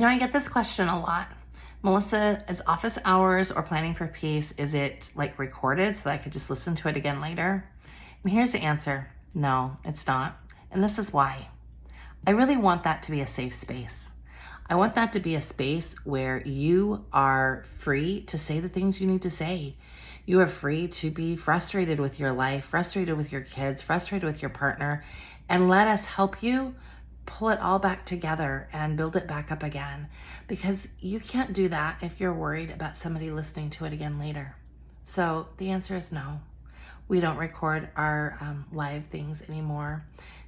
I get this question a lot. Melissa, is office hours or planning for peace, is it like recorded so that I could just listen to it again later? And here's the answer. No, it's not. And this is why. I really want that to be a safe space. I want that to be a space where you are free to say the things you need to say. You are free to be frustrated with your life, frustrated with your kids, frustrated with your partner, and let us help you pull it all back together and build it back up again. Because you can't do that if you're worried about somebody listening to it again later. So the answer is no. We don't record our live things anymore.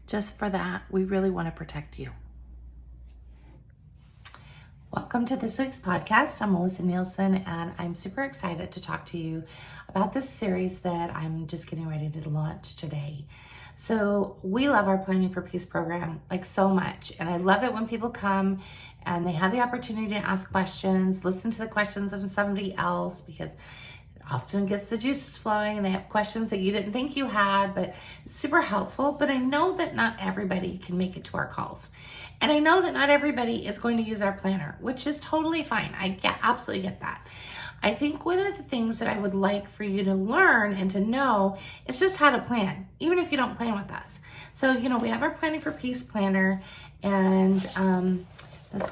Just for that, we really want to protect you. Welcome to this week's podcast. I'm Melissa Nielsen, and I'm super excited to talk to you about this series that I'm just getting ready to launch today. So we love our Planning for Peace program like so much, and I love it when people come and they have the opportunity to ask questions, listen to the questions of somebody else, because it often gets the juices flowing and they have questions that you didn't think you had, but it's super helpful. But I know that not everybody can make it to our calls. And I know that not everybody is going to use our planner, which is totally fine. I absolutely get that. I think one of the things that I would like for you to learn and to know is just how to plan, even if you don't plan with us. So, we have our Planning for Peace planner, and it's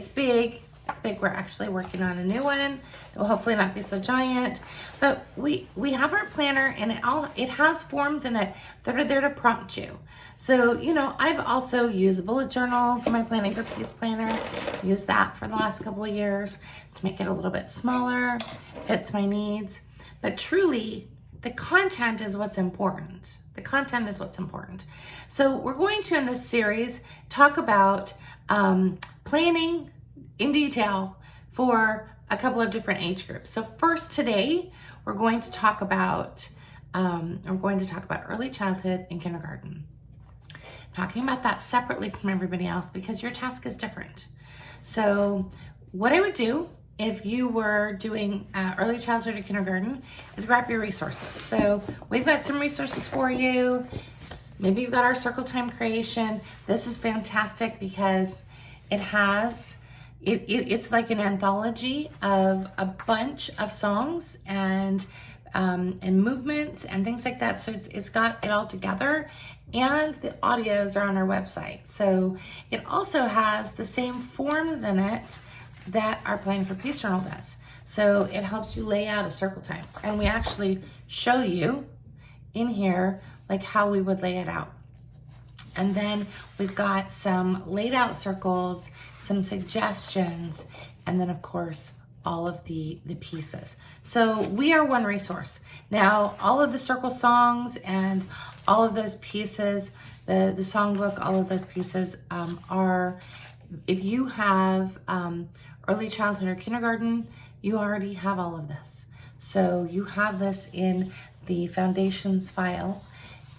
big. It's big. We're actually working on a new one. It will hopefully not be so giant. But we have our planner, and it has forms in it that are there to prompt you. So, I've also used a bullet journal for my Planning for Peace planner. Used that for the last couple of years to make it a little bit smaller, fits my needs. But truly, the content is what's important. The content is what's important. So we're going to, in this series, talk about planning in detail for a couple of different age groups. So first today, we're going to talk about early childhood and kindergarten. Talking about that separately from everybody else because your task is different. So what I would do if you were doing early childhood or kindergarten is grab your resources. So we've got some resources for you. Maybe you've got our circle time creation. This is fantastic because it has it's like an anthology of a bunch of songs and movements and things like that. So it's got it all together, and the audios are on our website. So it also has the same forms in it that our Planning for Peace journal does. So it helps you lay out a circle time, and we actually show you in here like how we would lay it out. And then we've got some laid out circles, some suggestions, and then of course, all of the pieces. So we are one resource. Now, all of the circle songs and all of those pieces, the songbook, all of those pieces are, if you have early childhood or kindergarten, you already have all of this. So you have this in the foundations file,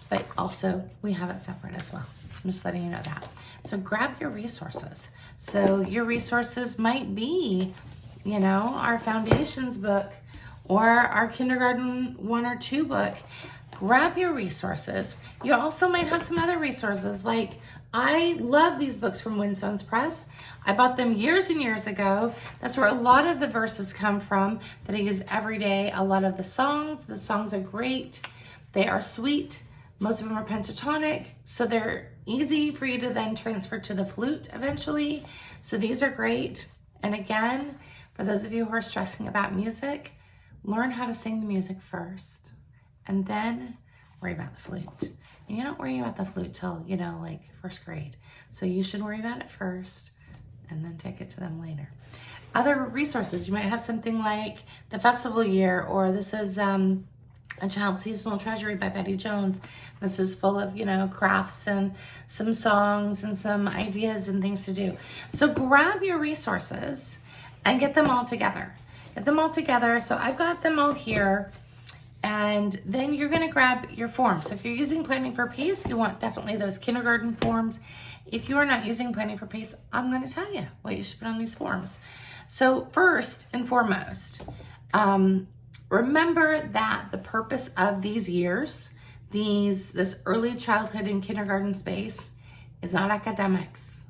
but also we have it separate as well. I'm just letting you know that. So grab your resources. So your resources might be, our foundations book or our kindergarten 1 or 2 book. Grab your resources. You also might have some other resources. Like, I love these books from Windstones Press. I bought them years and years ago. That's where a lot of the verses come from that I use every day. A lot of the songs are great. They are sweet. Most of them are pentatonic, so they're easy for you to then transfer to the flute eventually. So these are great. And again, for those of you who are stressing about music, learn how to sing the music first and then worry about the flute. And you're not worrying about the flute till, like first grade. So you should worry about it first and then take it to them later. Other resources, you might have something like the festival year, or this is A Child's Seasonal Treasury by Betty Jones. This is full of, crafts and some songs and some ideas and things to do. So grab your resources and get them all together. So I've got them all here. And then you're going to grab your forms. So if you're using Planning for Peace, you want definitely those kindergarten forms. If you are not using Planning for Peace, I'm going to tell you what you should put on these forms. So first and foremost, remember that the purpose of these years, this early childhood and kindergarten space, is not academics.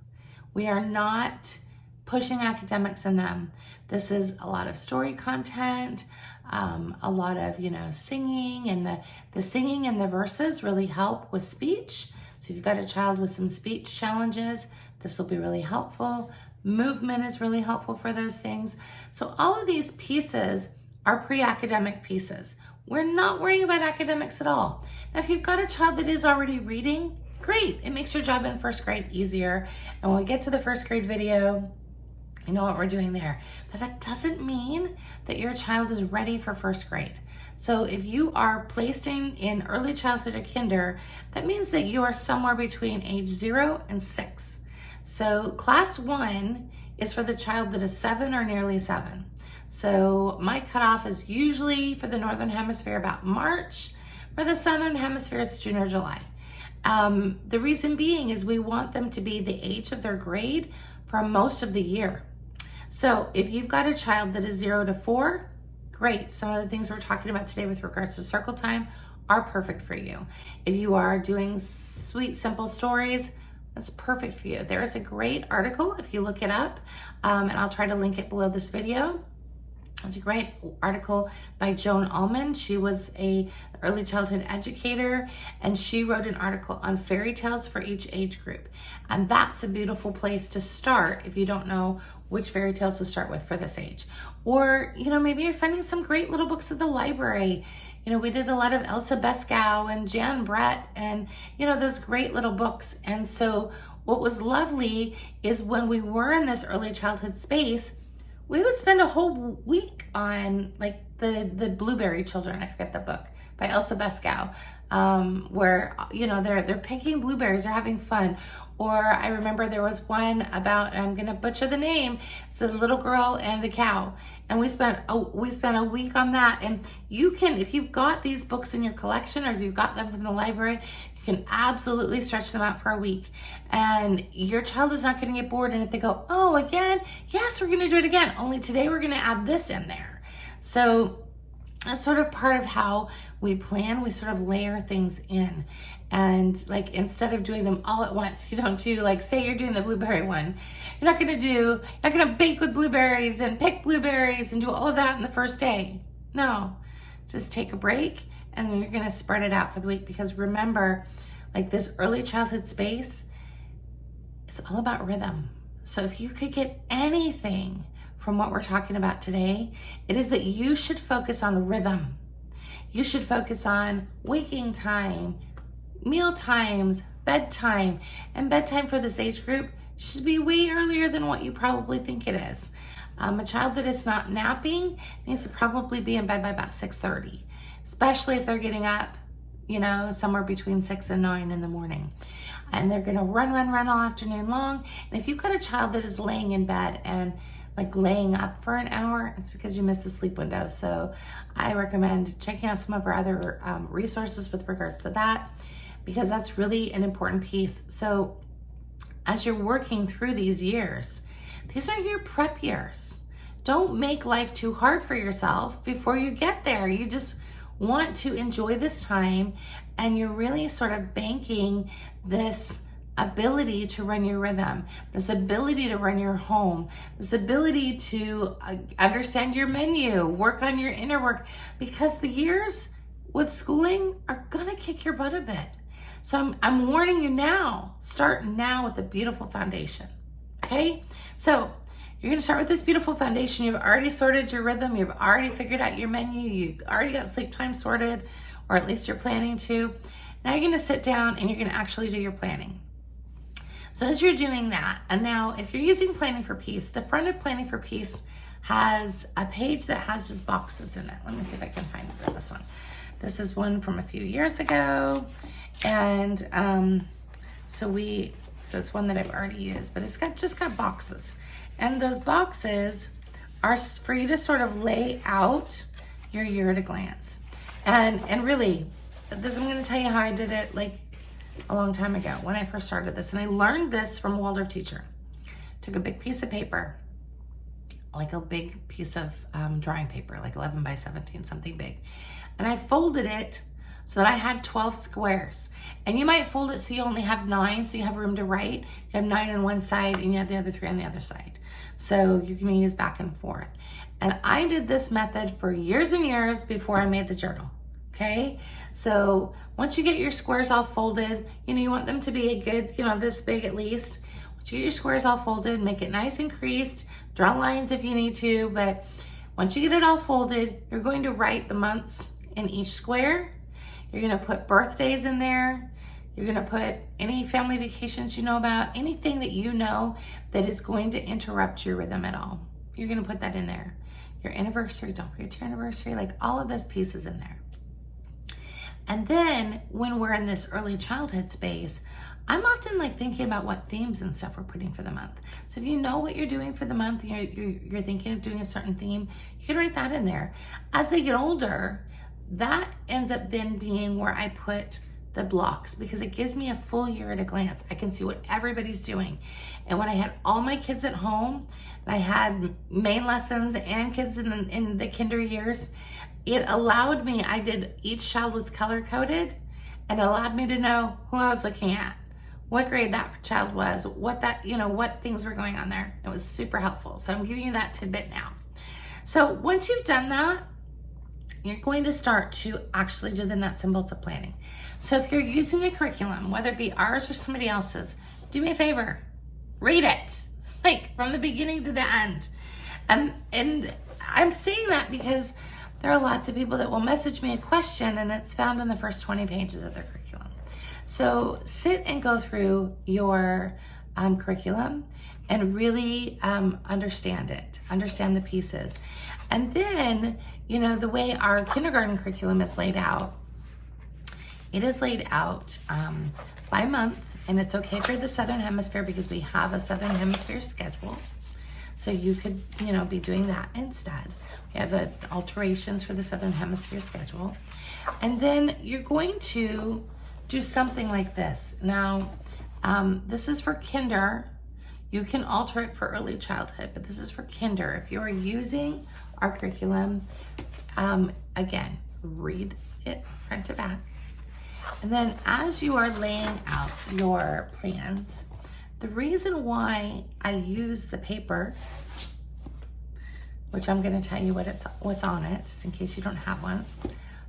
We are not pushing academics in them. This is a lot of story content, a lot of, singing, and the singing and the verses really help with speech. So if you've got a child with some speech challenges, this will be really helpful. Movement is really helpful for those things. So all of these pieces are pre-academic pieces. We're not worrying about academics at all. Now, if you've got a child that is already reading, great. It makes your job in first grade easier. And when we get to the first grade video, you know what we're doing there. But that doesn't mean that your child is ready for first grade. So if you are placed in early childhood or kinder, that means that you are somewhere between age 0 and 6. So class 1 is for the child that is 7 or nearly 7. So my cutoff is usually for the Northern Hemisphere about March. For the Southern Hemisphere, it's June or July. The reason being is we want them to be the age of their grade for most of the year. So if you've got a child that is 0 to 4, great. Some of the things we're talking about today with regards to circle time are perfect for you. If you are doing sweet, simple stories, that's perfect for you. There is a great article if you look it up, and I'll try to link it below this video. It's a great article by Joan Allman. She was an early childhood educator, and she wrote an article on fairy tales for each age group. And that's a beautiful place to start if you don't know which fairy tales to start with for this age. Or, maybe you're finding some great little books at the library. We did a lot of Elsa Beskow and Jan Brett and, those great little books. And so what was lovely is when we were in this early childhood space, we would spend a whole week on like the Blueberry Children, I forget the book, by Elsa Beskow, where, they're picking blueberries, they're having fun. Or I remember there was one about, I'm gonna butcher the name, it's a little girl and a cow. And we spent a week on that. And you can, if you've got these books in your collection or if you've got them from the library, you can absolutely stretch them out for a week. And your child is not gonna get bored. And if they go, oh, again? Yes, we're gonna do it again. Only today we're gonna add this in there. So that's sort of part of how we plan. We sort of layer things in. And like, instead of doing them all at once, you don't do, like, say you're doing the blueberry one. You're not gonna bake with blueberries and pick blueberries and do all of that in the first day. No, just take a break and then you're gonna spread it out for the week. Because remember, like, this early childhood space, it's all about rhythm. So if you could get anything from what we're talking about today, it is that you should focus on rhythm. You should focus on waking time, meal times, bedtime, and bedtime for this age group should be way earlier than what you probably think it is. A child that is not napping needs to probably be in bed by about 6:30, especially if they're getting up, somewhere between 6 and 9 in the morning. And they're gonna run all afternoon long. And if you've got a child that is laying in bed and like laying up for an hour, it's because you missed a sleep window. So I recommend checking out some of our other resources with regards to that, because that's really an important piece. So as you're working through these years, these are your prep years. Don't make life too hard for yourself before you get there. You just want to enjoy this time, and you're really sort of banking this ability to run your rhythm, this ability to run your home, this ability to understand your menu, work on your inner work, because the years with schooling are gonna kick your butt a bit. So I'm warning you now, start now with a beautiful foundation, okay? So you're gonna start with this beautiful foundation. You've already sorted your rhythm, you've already figured out your menu, you've already got sleep time sorted, or at least you're planning to. Now you're gonna sit down and you're gonna actually do your planning. So as you're doing that, and now if you're using Planning for Peace, the front of Planning for Peace has a page that has just boxes in it. Let me see if I can find it for this one. This is one from a few years ago. And so it's one that I've already used, but it's just got boxes. And those boxes are for you to sort of lay out your year at a glance. And really, this, I'm gonna tell you how I did it like a long time ago when I first started this. And I learned this from a Waldorf teacher. Took a big piece of paper, like a big piece of drawing paper, like 11 by 17, something big. And I folded it so that I had 12 squares. And you might fold it so you only have 9, so you have room to write. You have 9 on one side and you have the other 3 on the other side. So you can use back and forth. And I did this method for years and years before I made the journal, okay? So once you get your squares all folded, you want them to be a good, this big at least. Once you get your squares all folded, make it nice and creased, draw lines if you need to, but once you get it all folded, you're going to write the months in each square. You're gonna put birthdays in there. You're gonna put any family vacations you know about, anything that you know that is going to interrupt your rhythm at all. You're gonna put that in there. Your anniversary, don't forget your anniversary, like all of those pieces in there. And then when we're in this early childhood space, I'm often like thinking about what themes and stuff we're putting for the month. So if you know what you're doing for the month, and you're thinking of doing a certain theme, you can write that in there. As they get older, that ends up then being where I put the blocks, because it gives me a full year at a glance. I can see what everybody's doing. And when I had all my kids at home, and I had main lessons and kids in the kinder years, it allowed me, each child was color coded, and allowed me to know who I was looking at, what grade that child was, what things were going on there. It was super helpful. So I'm giving you that tidbit now. So once you've done that, you're going to start to actually do the nuts and bolts of planning. So if you're using a curriculum, whether it be ours or somebody else's, do me a favor, read it, like from the beginning to the end. And I'm saying that because there are lots of people that will message me a question and it's found in the first 20 pages of their curriculum. So sit and go through your curriculum and really understand it, understand the pieces. And then, the way our kindergarten curriculum is laid out, it is laid out by month, and it's okay for the Southern Hemisphere because we have a Southern Hemisphere schedule. So you could, be doing that instead. We have alterations for the Southern Hemisphere schedule. And then you're going to do something like this. Now, this is for kinder. You can alter it for early childhood, but this is for kinder. If you are using our curriculum, again, read it front to back. And then as you are laying out your plans, the reason why I use the paper, which I'm going to tell you what's on it, just in case you don't have one.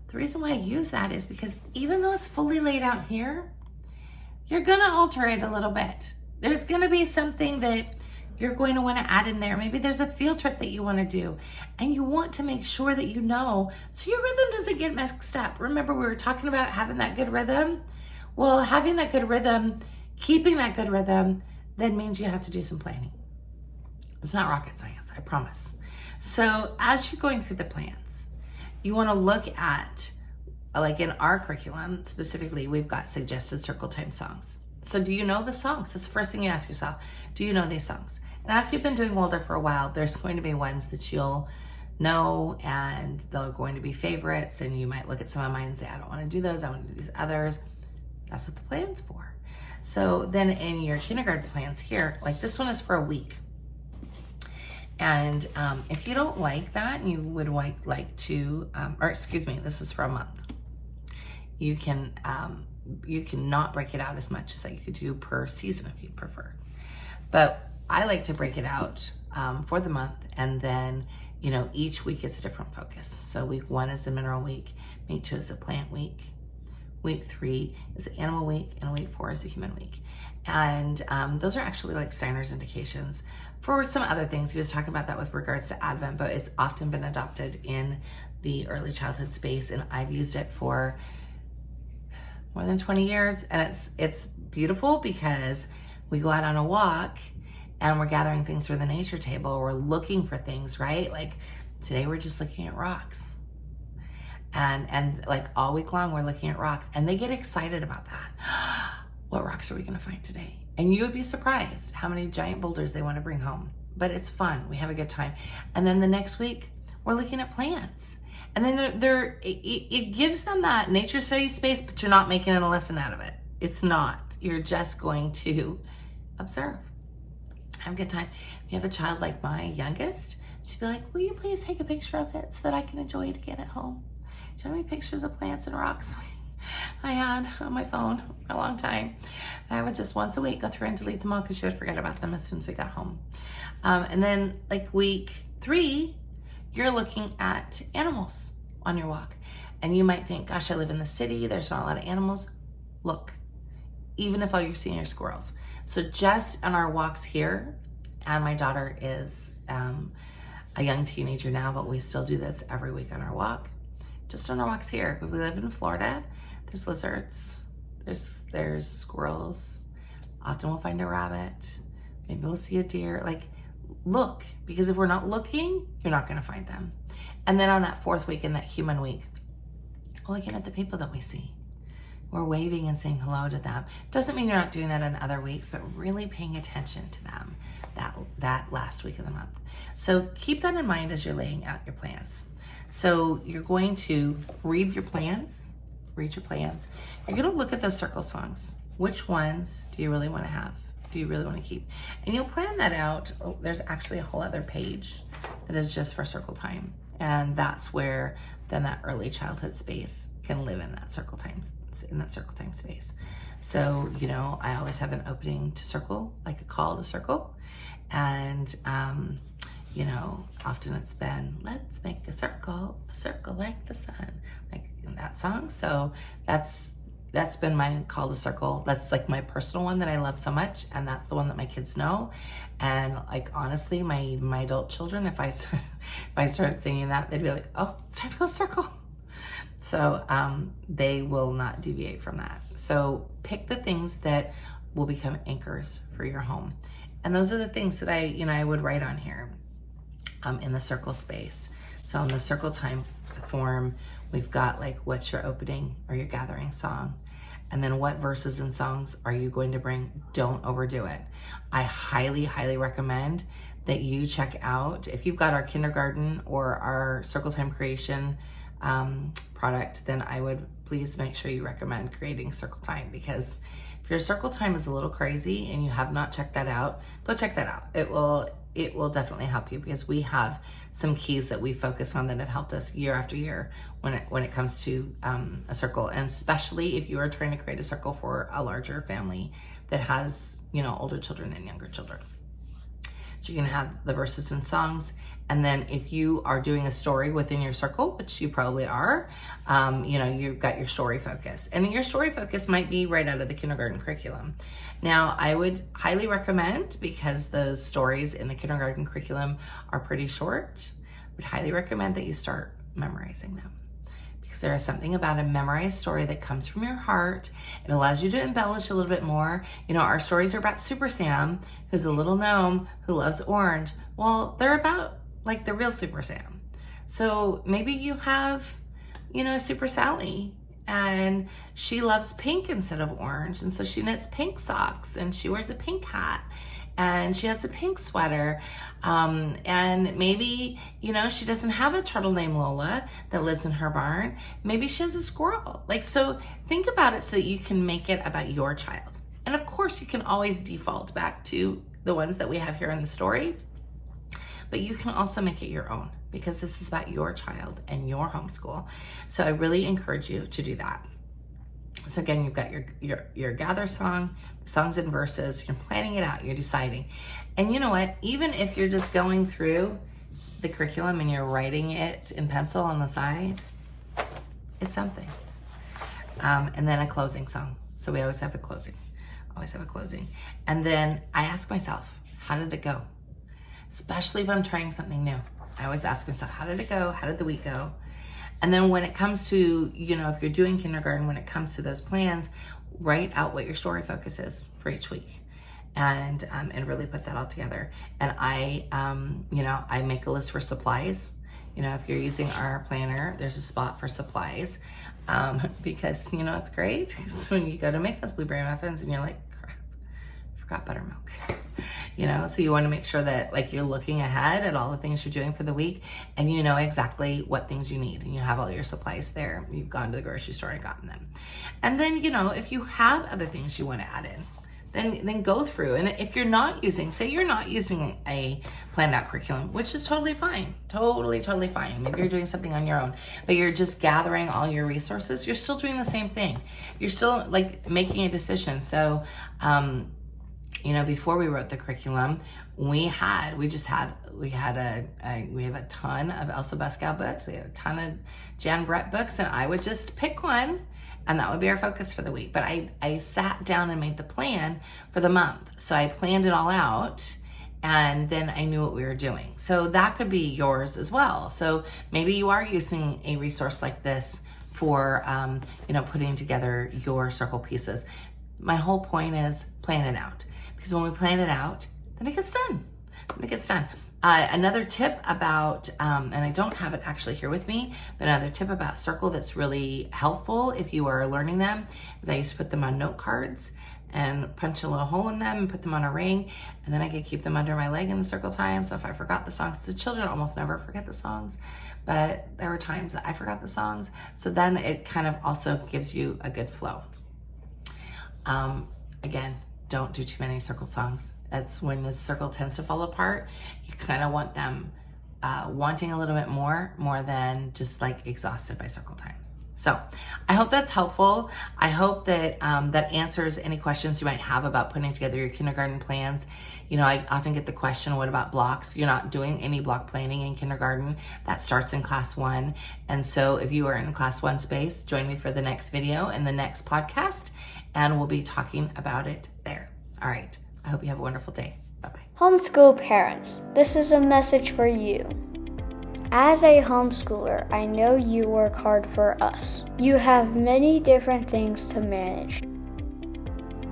The reason why I use that is because even though it's fully laid out here, you're going to alter it a little bit. There's going to be something that you're going to want to add in there. Maybe there's a field trip that you want to do, and you want to make sure that so your rhythm doesn't get messed up. Remember, we were talking about having that good rhythm? Well, having that good rhythm, keeping that good rhythm, then means you have to do some planning. It's not rocket science, I promise. So as you're going through the plans, you want to look at, like in our curriculum specifically, we've got suggested circle time songs. So do you know the songs? That's the first thing you ask yourself. Do you know these songs? And as you've been doing Waldorf for a while, there's going to be ones that you'll know, and they're going to be favorites, and you might look at some of mine and say, I don't want to do those, I want to do these others. That's what the plan's for. So then in your kindergarten plans here, like this one is for a week. And if you don't like that, and you would like to, this is for a month. You can not break it out as much as you could do per season if you prefer. But I like to break it out for the month, and then, each week is a different focus. So week 1 is the mineral week, week 2 is the plant week, week 3 is the animal week, and week 4 is the human week. And those are actually like Steiner's indications for some other things. He was talking about that with regards to Advent, but it's often been adopted in the early childhood space, and I've used it for more than 20 years, and it's beautiful because we go out on a walk and we're gathering things for the nature table. We're looking for things, right? Like today we're just looking at rocks, and like all week long we're looking at rocks, and they get excited about that. What rocks are we going to find today? And you would be surprised how many giant boulders they want to bring home. But it's fun. We have a good time. And then the next week we're looking at plants. And then it gives them that nature study space, but you're not making a lesson out of it. It's not. You're just going to observe. Have a good time. If you have a child like my youngest, she'd be like, will you please take a picture of it so that I can enjoy it again at home? Do you have any pictures of plants and rocks? I had on my phone for a long time. And I would just once a week go through and delete them all because she would forget about them as soon as we got home. And then like week 3, you're looking at animals on your walk. And you might think, gosh, I live in the city. There's not a lot of animals. Look, even if all you're seeing are squirrels. So just on our walks here, and my daughter is a young teenager now, but we still do this every week on our walk. Just on our walks here. We live in Florida. There's lizards. There's squirrels. Often we'll find a rabbit. Maybe we'll see a deer. Like, look, because if we're not looking, you're not going to find them. And then on that 4th week, in that human week, we're looking at the people that we see. We're waving and saying hello to them. Doesn't mean you're not doing that in other weeks, but really paying attention to them that last week of the month. So keep that in mind as you're laying out your plans. So you're going to read your plans. You're going to look at those circle songs. Which ones do you really want to have? Do you really want to keep? And you'll plan that out. Oh, there's actually a whole other page that is just for circle time. And that's where then that early childhood space can live in that circle time space. So, you know, I always have an opening to circle, like a call to circle. And, you know, often it's been, let's make a circle like the sun, like in that song. So that's been my call to circle. That's like my personal one that I love so much. And that's the one that my kids know. And like, honestly, my adult children, if I started singing that, they'd be like, oh, it's time to go circle. So they will not deviate from that. So pick the things that will become anchors for your home. And those are the things that I would write on here in the circle space. So in the circle time form, we've got like, what's your opening or your gathering song? And then what verses and songs are you going to bring? Don't overdo it. I highly, highly recommend that you check out, if you've got our kindergarten or our circle time creation product, then I would please make sure you recommend creating circle time, because if your circle time is a little crazy and you have not checked that out, go check that out. It will definitely help you, because we have some keys that we focus on that have helped us year after year when it comes to a circle, and especially if you are trying to create a circle for a larger family that has, you know, older children and younger children. So you're gonna have the verses and songs. And then if you are doing a story within your circle, which you probably are, you know, you've got your story focus. And your story focus might be right out of the kindergarten curriculum. Now, I would highly recommend, because those stories in the kindergarten curriculum are pretty short, I would highly recommend that you start memorizing them. Because there is something about a memorized story that comes from your heart. It allows you to embellish a little bit more. You know, our stories are about Super Sam, who's a little gnome who loves orange. Well, they're about like the real Super Sam. So maybe you have, you know, Super Sally, and she loves pink instead of orange. And so she knits pink socks, and she wears a pink hat, and she has a pink sweater. And maybe, you know, she doesn't have a turtle named Lola that lives in her barn. Maybe she has a squirrel. Like, so think about it so that you can make it about your child. And of course, you can always default back to the ones that we have here in the story, but you can also make it your own, because this is about your child and your homeschool. So I really encourage you to do that. So again, you've got your gather song, the songs and verses, you're planning it out, you're deciding. And you know what, even if you're just going through the curriculum and you're writing it in pencil on the side, it's something. And then a closing song. So we always have a closing. And then I ask myself, how did it go? Especially if I'm trying something new. I always ask myself, how did it go? How did the week go? And then when it comes to, you know, if you're doing kindergarten, when it comes to those plans, write out what your story focus is for each week, and really put that all together. And I, you know, I make a list for supplies. You know, if you're using our planner, there's a spot for supplies, because, you know, it's great. So when you go to make those blueberry muffins and you're like, crap, I forgot buttermilk. You know, so you want to make sure that like you're looking ahead at all the things you're doing for the week, and you know exactly what things you need, and you have all your supplies there. You've gone to the grocery store and gotten them. And then, you know, if you have other things you want to add in then go through. And if you're not using, say you're not using a planned out curriculum, which is totally fine, totally fine. Maybe you're doing something on your own, but you're just gathering all your resources. You're still doing the same thing. You're still like making a decision. So, before we wrote the curriculum, we have a ton of Elsa Buskow books. We have a ton of Jan Brett books, and I would just pick one, and that would be our focus for the week. But I sat down and made the plan for the month. So I planned it all out, and then I knew what we were doing. So that could be yours as well. So maybe you are using a resource like this for, putting together your circle pieces. My whole point is plan it out, because when we plan it out, then it gets done. Another tip about, and I don't have it actually here with me, but another tip about circle that's really helpful if you are learning them is I used to put them on note cards and punch a little hole in them and put them on a ring, and then I could keep them under my leg in the circle time. So if I forgot the songs, the children almost never forget the songs, but there were times that I forgot the songs. So then it kind of also gives you a good flow. Again, don't do too many circle songs. That's when the circle tends to fall apart. You kind of want them wanting a little bit more than just like exhausted by circle time. So I hope that's helpful. I hope that that answers any questions you might have about putting together your kindergarten plans. I often get the question, what about blocks? You're not doing any block planning in kindergarten. That starts in class 1. And so if you are in class 1 space, join me for the next video and the next podcast, and we'll be talking about it there. All right. I hope you have a wonderful day. Bye-bye. Homeschool parents, this is a message for you. As a homeschooler, I know you work hard for us. You have many different things to manage.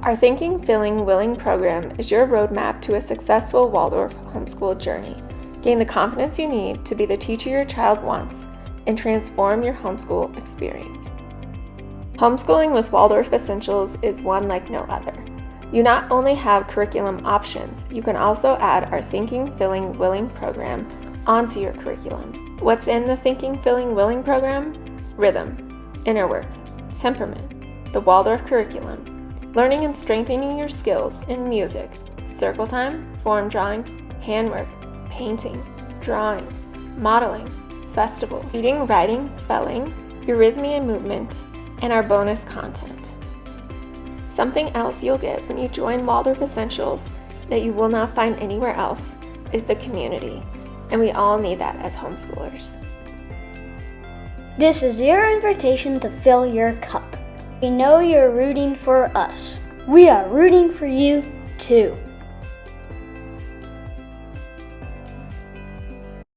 Our Thinking, Feeling, Willing program is your roadmap to a successful Waldorf homeschool journey. Gain the confidence you need to be the teacher your child wants and transform your homeschool experience. Homeschooling with Waldorf Essentials is one like no other. You not only have curriculum options, you can also add our Thinking, Feeling, Willing program onto your curriculum. What's in the Thinking, Feeling, Willing program? Rhythm, inner work, temperament, the Waldorf curriculum, learning and strengthening your skills in music, circle time, form drawing, handwork, painting, drawing, modeling, festivals, reading, writing, spelling, eurythmy and movement, and our bonus content. Something else you'll get when you join Waldorf Essentials that you will not find anywhere else is the community, and we all need that as homeschoolers. This is your invitation to fill your cup. We know you're rooting for us. We are rooting for you too.